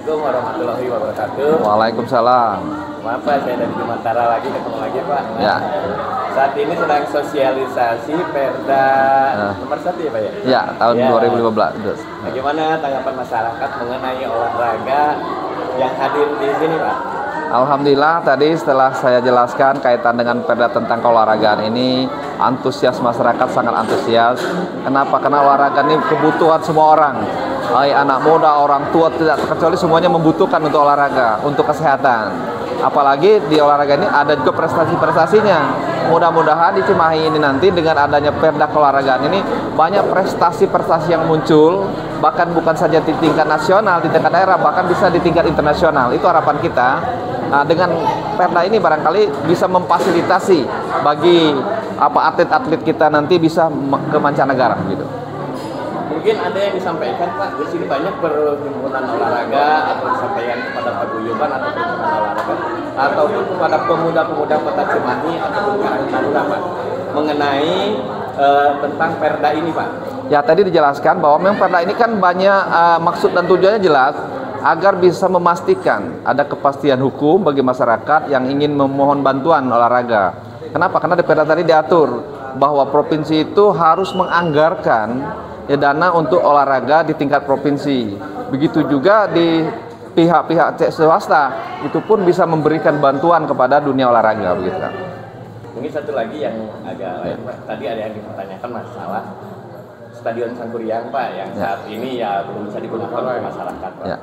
Assalamualaikum warahmatullahi wabarakatuh. Waalaikumsalam. Maaf Pak, saya dari Jumantara lagi, ketemu lagi Pak. Ya. Saat ini sedang sosialisasi Perda nomor 1 ya Pak ya? Ya, tahun ya. 2015. Bagaimana tanggapan masyarakat mengenai olahraga yang hadir di sini Pak? Alhamdulillah tadi setelah saya jelaskan kaitan dengan perda tentang keolahragaan ini, antusias masyarakat sangat antusias. Kenapa? Karena olahraga ini kebutuhan semua orang. Baik anak muda, orang tua, tidak terkecuali semuanya membutuhkan untuk olahraga, untuk kesehatan. Apalagi di olahraga ini ada juga prestasi-prestasinya. Mudah-mudahan di Cimahi ini nanti dengan adanya perda keolahragaan ini banyak prestasi-prestasi yang muncul, bahkan bukan saja di tingkat nasional, di tingkat daerah, bahkan bisa di tingkat internasional. Itu harapan kita. Nah, dengan perda ini barangkali bisa memfasilitasi bagi atlet-atlet kita nanti bisa ke mancanegara gitu. Mungkin ada yang disampaikan Pak, di sini banyak perhimpunan olahraga atau disampaikan kepada paguyuban atau perhimpunan olahraga ataupun kepada pemuda-pemuda Kota Cimahi ataupun Karang Taruna Pak mengenai tentang perda ini Pak. Ya, tadi dijelaskan bahwa memang perda ini kan banyak maksud dan tujuannya jelas agar bisa memastikan ada kepastian hukum bagi masyarakat yang ingin memohon bantuan olahraga. Kenapa? Karena di perda tadi diatur bahwa provinsi itu harus menganggarkan dana untuk olahraga di tingkat provinsi. Begitu juga di pihak-pihak swasta itu pun bisa memberikan bantuan kepada dunia olahraga begitu. Mungkin satu lagi yang agak lain Pak. Tadi ada yang dipertanyakan masalah Stadion Sangkuriang Pak yang saat ini ya belum bisa digunakan oleh masyarakat Pak. Ya.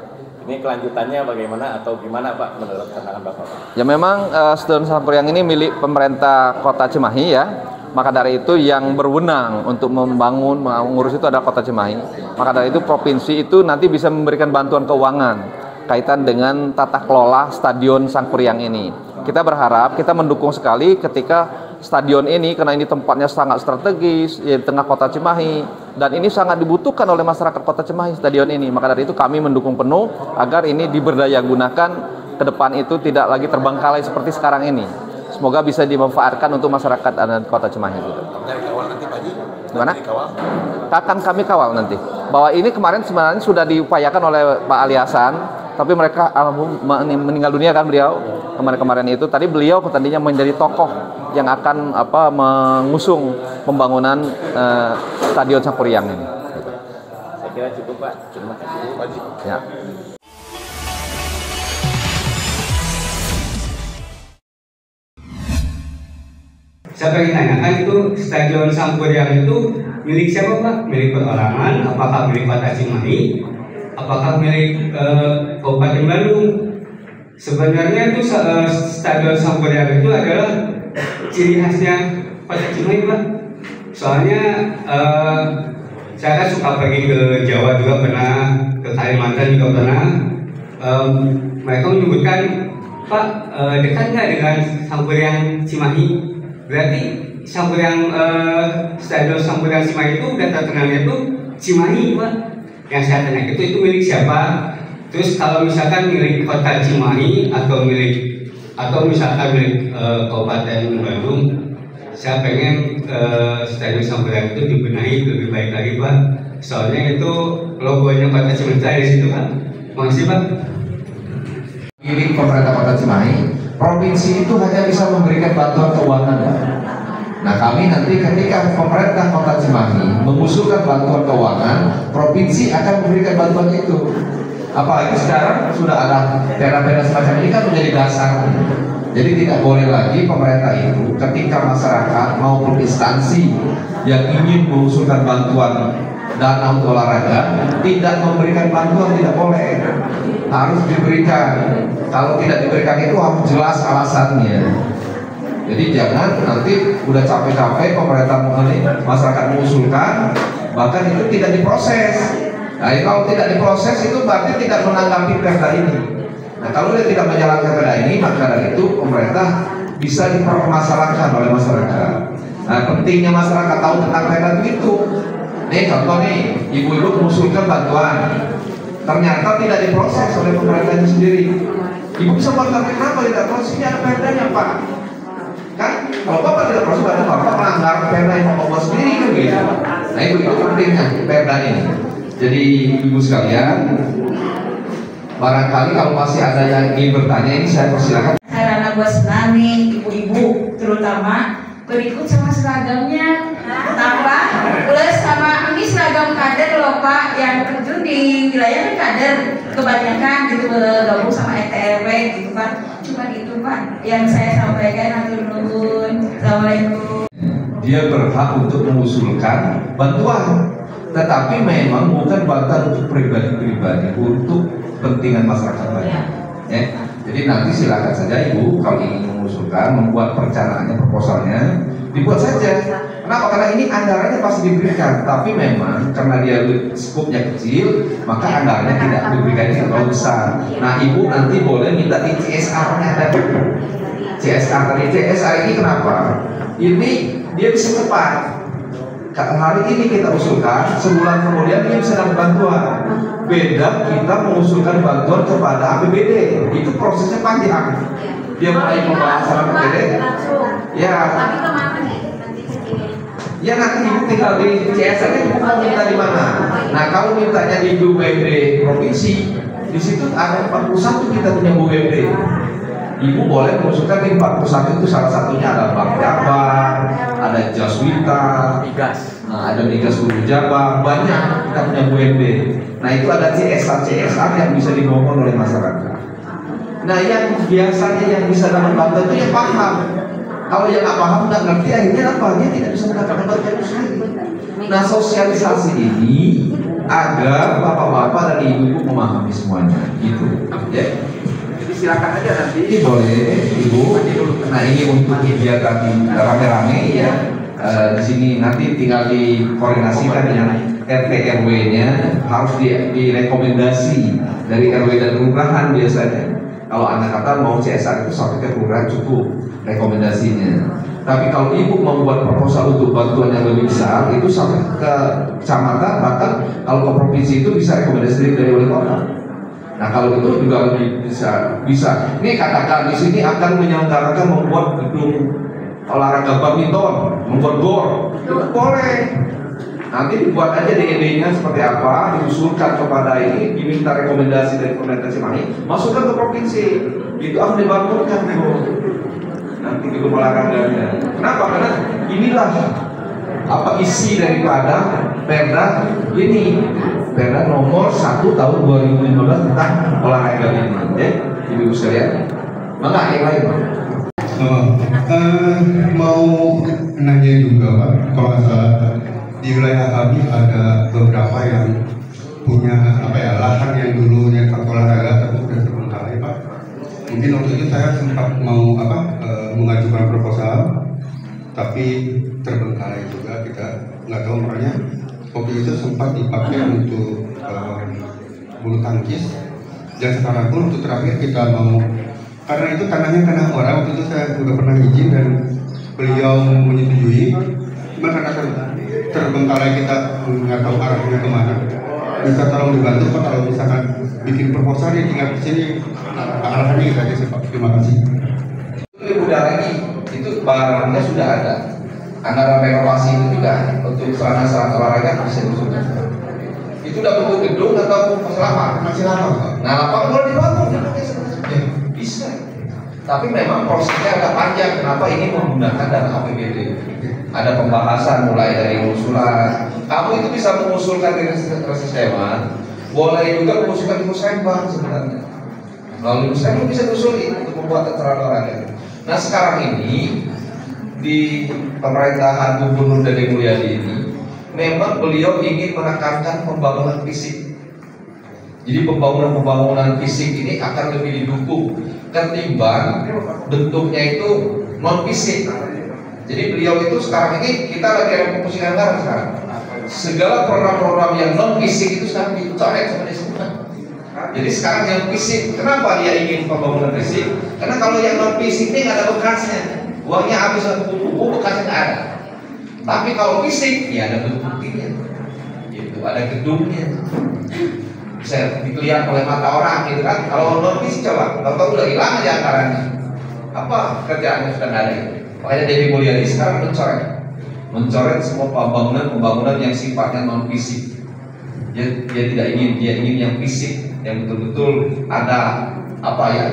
Ini kelanjutannya bagaimana atau gimana Pak menurut pandangan Bapak? Ya memang Stadion Sangkuriang ini milik pemerintah Kota Cimahi ya. Maka dari itu yang berwenang untuk membangun, mengurus itu adalah Kota Cimahi. Maka dari itu provinsi itu nanti bisa memberikan bantuan keuangan kaitan dengan tata kelola Stadion Sangkuriang ini. Kita berharap, kita mendukung sekali ketika stadion ini, karena ini tempatnya sangat strategis di tengah Kota Cimahi dan ini sangat dibutuhkan oleh masyarakat Kota Cimahi stadion ini. Maka dari itu kami mendukung penuh agar ini diberdaya gunakan ke depan itu tidak lagi terbengkalai seperti sekarang ini. Semoga bisa dimanfaatkan untuk masyarakat Kota Cimahi gitu. Dari kawal nanti Pak Haji? Gimana? Kawal? Akan kami kawal nanti. Bahwa ini kemarin sebenarnya sudah diupayakan oleh Pak Ali Hasan, tapi mereka meninggal dunia kan beliau kemarin itu. Tadi beliau tadinya menjadi tokoh yang akan mengusung pembangunan Stadion Sangkuriang ini. Saya kira cukup Pak. Terima kasih Pak Haji. Ya. Saya pengen tanyakan itu Stadion Sangkuriang itu milik siapa Pak? Milik perorangan? Apakah milik Kota Cimahi? Apakah milik Kabupaten Bandung? Sebenarnya itu Stadion Sangkuriang itu adalah ciri khasnya Kota Cimahi Pak. Soalnya saya kan suka pergi ke Jawa juga pernah, ke Kalimantan juga pernah. Mereka menyebutkan Pak dekat nggak dengan Sangkuriang Cimahi? Berarti Stadion Sangkuriang Cimahi itu udah terkenalnya itu Cimahi Pak. Yang saya tanya itu milik siapa? Terus kalau misalkan milik Kota Cimahi atau misalkan milik Kabupaten Bandung, saya pengen Stadion Sangkuriang itu dibenahi lebih baik lagi Pak. Soalnya itu logonya Kota Cimahi di situ Pak. Makasih Pak. Ini pemerintah Kota Cimahi, provinsi itu hanya bisa memberikan bantuan keuangan. Nah, kami nanti ketika pemerintah Kota Cimahi mengusulkan bantuan keuangan, provinsi akan memberikan bantuan itu. Apalagi sekarang sudah ada perda-perda semacam ini kan menjadi dasar. Jadi tidak boleh lagi pemerintah itu ketika masyarakat maupun instansi yang ingin mengusulkan bantuan dana untuk olahraga tidak memberikan bantuan, tidak boleh, harus diberikan. Kalau tidak diberikan itu harus jelas alasannya. Jadi jangan nanti udah capek-capek pemerintah masyarakat mengusulkan, bahkan itu tidak diproses. Nah, kalau tidak diproses itu berarti tidak menanggapi perda ini. Nah, kalau dia tidak menjalankan perda ini, maka dari itu pemerintah bisa dipermasalahkan oleh masyarakat. Nah, pentingnya masyarakat tahu tentang perda itu. Nih contoh nih, ibu-ibu mengusulkan bantuan, ternyata tidak diproses oleh pemerintahnya sendiri. Ibu bisa bertanya kenapa tidak proses? Ini ada perdanya Pak. Kan kalau Bapak tidak proses, berarti Bapak melanggar perda yang Bapak buat sendiri kan gitu. Nah itu pentingnya perda ini. Jadi ibu sekalian, Barangkali kalau masih ada yang ingin bertanya, ini saya persilakan. Sarana buat senang nih ibu-ibu terutama berikut sama seragamnya tambah plus sama ini seragam kader loh Pak, yang terjun di wilayah kan kader kebanyakan gitu bergabung sama RT/RW gitu Pak. Cuma itu Pak yang saya sampaikan. Hatur nuhun. Assalamualaikum. Dia berhak untuk mengusulkan bantuan, tetapi memang bukan bantuan untuk pribadi-pribadi, untuk kepentingan masyarakat banyak. Ya. Jadi nanti silakan saja Ibu kalau ingin mengusulkan, membuat perencanaannya, proposalnya, dibuat saja. Kenapa? Karena ini anggarannya pasti diberikan, tapi memang karena dia skupnya kecil, maka anggarannya tidak diberikan yang terlalu besar. Nah, Ibu nanti boleh minta di CSR-nya ada. CSR tadi, CSR ini kenapa? Ini dia bisa cepat. Hari ini kita usulkan, sebulan kemudian dia bisa dapat bantuan. Beda kita mengusulkan bantuan kepada APBD, itu prosesnya panjang. Dia mulai pembahasan APBD. Ya. Ya nanti Ibu tinggal di CSR, Ibu mau minta di mana? Nah kalau mintanya di BUMD provinsi, di situ ada 41 kita punya BUMD. Ibu boleh mengusulkan di 41 itu, salah satunya ada Bank Jabar, ada Jaswita, Migas. Nah, ada Migas Guru Jabar, banyak kita punya BUMD. Nah itu ada CSR yang bisa dimohon oleh masyarakat. Nah yang biasanya yang bisa dapat bantuan itu yang paham. Kalau yang nggak paham, nggak ngerti, akhirnya apa? Dia tidak bisa mendapatkan bantuan itu sendiri. Nah sosialisasi ini agar bapak-bapak dan ibu-ibu memahami semuanya, gitu. Ya. Silakan aja nanti. Ini boleh, Ibu. Nah ini untuk kegiatan rame-rame ya. Di sini nanti tinggal dikoordinasikan dengan RT RW-nya, harus direkomendasi dari RW dan kelurahan biasanya. Kalau anak kata mau CSR itu sampai ke kelurahan cukup rekomendasinya. Tapi kalau Ibu membuat proposal untuk bantuan yang lebih besar, itu sampai ke kecamatan, bahkan kalau ke provinsi itu bisa rekomendasi dari wali kota. Nah kalau itu juga lebih bisa. Ini katakan di sini akan menyelenggarakan membuat gedung olahraga badminton, membuat gor, itu boleh. Nanti dibuat aja DED-nya seperti apa, diusulkan kepada ini, diminta rekomendasi dari pemerintah Cimahi, masukkan ke provinsi, itu akan dibangunkan nanti gedung olahraganya. Kenapa? Karena inilah apa isi daripada Perda ini. Perda nomor 1 tahun 2015 tentang olahraga ini, ya, Ibu sekalian. Maka yang lain, Pak. Mau nanya juga Pak, kalau di wilayah kami ada beberapa yang punya lahan yang dulunya tempat olahraga tapi sudah terbengkalai Pak. Mungkin waktu itu saya sempat mau mengajukan proposal, tapi terbengkalai juga, kita nggak tahu makanya. Kopi itu sempat dipakai untuk bulu tangkis, dan sekarang pun untuk terakhir kita mau, karena itu tanahnya tanah orang, waktu itu saya sudah pernah izin dan beliau menyetujui, cuma karena terbengkalai kita nggak tahu arahnya kemana. Bisa tolong dibantu Pak kalau misalkan bikin proposal ya, tinggal di sini arahannya kita aja Pak. Terima kasih. Itu udah lagi, itu barangnya sudah ada. Anggaran renovasi itu juga untuk sarana-sarana olahraga bisa diusulkan. Itu udah bentuk gedung atau lapangan? Masih lapangan. Nah lapangan boleh dibangun, ya, bisa. Tapi memang prosesnya agak panjang. Kenapa ini menggunakan dana APBD? Ada pembahasan mulai dari usulan. Kamu itu bisa mengusulkan di Resisdewan, boleh juga mengusulkan di Musrembang sebenarnya. Melalui Musrembang bisa diusulin untuk membuat sarana olahraga. Nah sekarang ini di pemerintahan Gubernur Dede Mulyadi ini memang beliau ingin menekankan pembangunan fisik. Jadi pembangunan fisik ini akan lebih didukung ketimbang bentuknya itu non fisik. Jadi beliau itu sekarang ini kita lagi refokusi anggaran sekarang. Segala program-program yang non fisik itu sekarang dicoret sama disebutkan. Jadi sekarang yang fisik, kenapa dia ingin pembangunan fisik? Karena kalau yang non fisik ini nggak ada bekasnya. Uangnya habis satu buku, bekasnya nggak ada. Tapi kalau fisik, ya ada bentuknya, itu ada gedungnya, bisa dilihat oleh mata orang, gitu kan? Kalau non fisik coba, tahu udah hilang aja anggarannya. Apa kerjaannya sudah nggak ada itu. Makanya Dede Mulyadi sekarang mencoret semua pembangunan yang sifatnya non fisik. Dia tidak ingin, dia ingin yang fisik. yang betul-betul ada apa ya,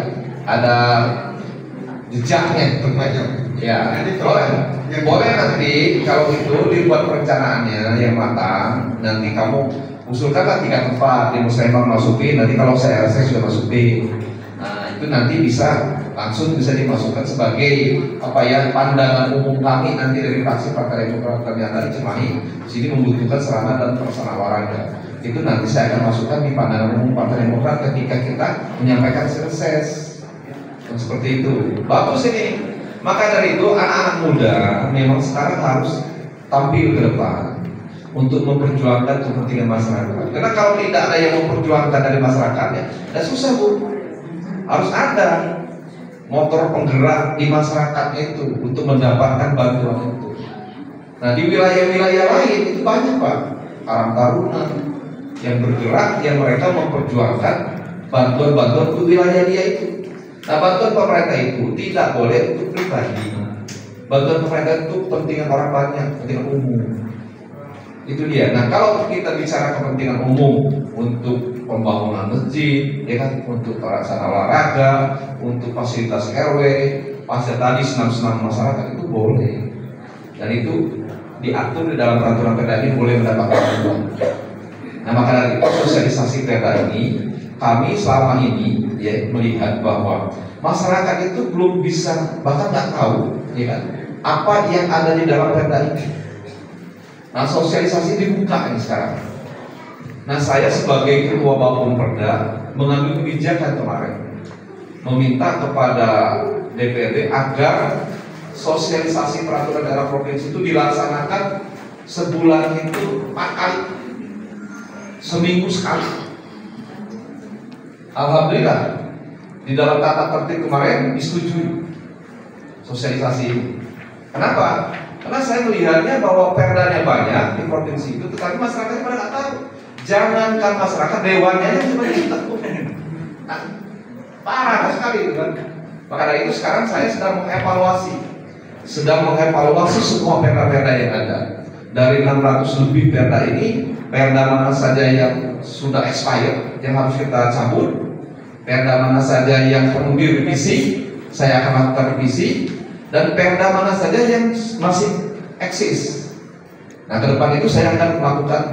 ada jejaknya bermacam. Ya, boleh nanti kalau itu dibuat perencanaannya yang matang. Nanti kamu usulkanlah 3 tempat di Muslimah masukin. Nanti kalau saya rasa sudah masukin. Nah itu nanti bisa langsung bisa dimasukkan sebagai apa ya, pandangan umum kami nanti dari fraksi Partai Demokrat kami yang dari Cimahi. Di sini membutuhkan sarana dan prasarana olahraga. Itu nanti saya akan masukkan di pandangan umum Partai Demokrat ketika kita menyampaikan reses. Seperti itu. Bagus ini. Maka dari itu anak-anak muda memang sekarang harus tampil ke depan untuk memperjuangkan kepentingan masyarakat. Karena kalau tidak ada yang memperjuangkan dari masyarakatnya, ya susah Bu. Harus ada motor penggerak di masyarakatnya itu untuk mendapatkan bantuan itu. Nah di wilayah-wilayah lain itu banyak Pak, Karang Taruna yang bergerak, yang mereka memperjuangkan bantuan-bantuan ke wilayah dia itu. Nah bantuan pemerintah itu tidak boleh untuk pribadi. Bantuan pemerintah itu kepentingan orang banyak, kepentingan umum. Itu dia. Nah kalau kita bicara kepentingan umum untuk pembangunan masjid, ya kan, untuk sarana olahraga, untuk fasilitas RW, pasca tadi senam-senam masyarakat itu boleh. Dan itu diatur di dalam peraturan Perda ini boleh mendapatkan bantuan. Nah maka dari itu sosialisasi Perda ini kami selama ini ya melihat bahwa masyarakat itu belum bisa, bahkan nggak tahu ya kan, apa yang ada di dalam Perda ini. Nah sosialisasi dibuka ini sekarang. Nah saya sebagai ketua Bapom Perda mengambil kebijakan kemarin meminta kepada DPRD agar sosialisasi peraturan daerah provinsi itu dilaksanakan sebulan itu 4 kali, seminggu sekali. Alhamdulillah di dalam tata tertib kemarin disetujui sosialisasi ini. Kenapa? Karena saya melihatnya bahwa perdanya banyak di provinsi itu, tetapi masyarakat pada nggak tahu. Jangankan masyarakat, dewannya yang seperti itu. Nah, parah sekali itu kan. Maka dari itu sekarang saya sedang mengevaluasi semua perda-perda yang ada. Dari 600 lebih perda ini, perda mana saja yang sudah expired, yang harus kita cabut, perda mana saja yang perlu direvisi, saya akan lakukan revisi, dan perda mana saja yang masih eksis. Nah ke depan itu saya akan melakukan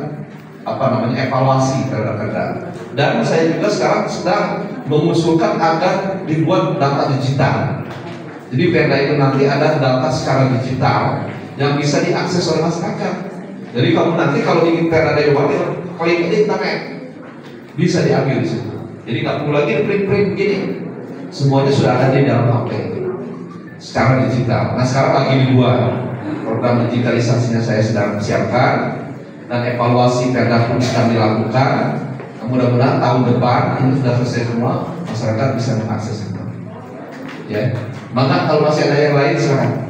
evaluasi perda-perda. Dan saya juga sekarang sedang mengusulkan agar dibuat data digital. Jadi perda itu nanti ada data secara digital yang bisa diakses oleh masyarakat. Jadi kamu nanti kalau ingin perda dewan, klik aja internet, bisa diambil di situ. Jadi nggak perlu lagi print begini, semuanya sudah ada di dalam HP secara digital. Nah sekarang lagi dibuat program digitalisasinya, saya sedang siapkan, dan evaluasi perda pun sedang dilakukan. Nah, mudah-mudahan tahun depan ini sudah selesai semua, masyarakat bisa mengakses itu. Ya, maka kalau masih ada yang lain silakan.